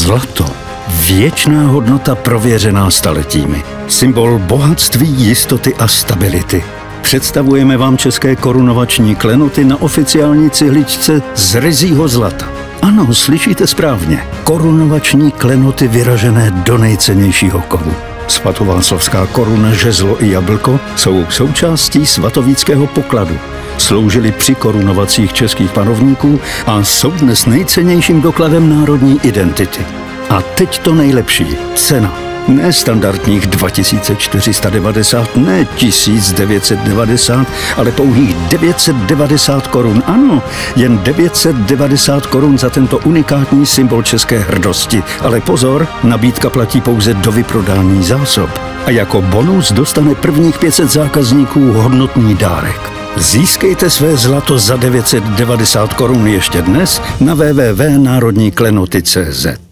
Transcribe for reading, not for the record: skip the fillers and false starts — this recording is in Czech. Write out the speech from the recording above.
Zlato. Věčná hodnota prověřená staletími. Symbol bohatství, jistoty a stability. Představujeme vám české korunovační klenoty na oficiální cihličce z ryzího zlata. Ano, slyšíte správně. Korunovační klenoty vyražené do nejcennějšího kovu. Svatováclavská koruna, žezlo i jablko jsou součástí svatovíckého pokladu. Sloužily při korunovacích českých panovníků a jsou dnes nejcennějším dokladem národní identity. A teď to nejlepší. Cena. Ne standardních 2490, ne 1990, ale pouhých 990 korun. Ano, jen 990 korun za tento unikátní symbol české hrdosti. Ale pozor, nabídka platí pouze do vyprodání zásob. A jako bonus dostane prvních 500 zákazníků hodnotný dárek. Získejte své zlato za 990 korun ještě dnes na www.národniklenoty.cz.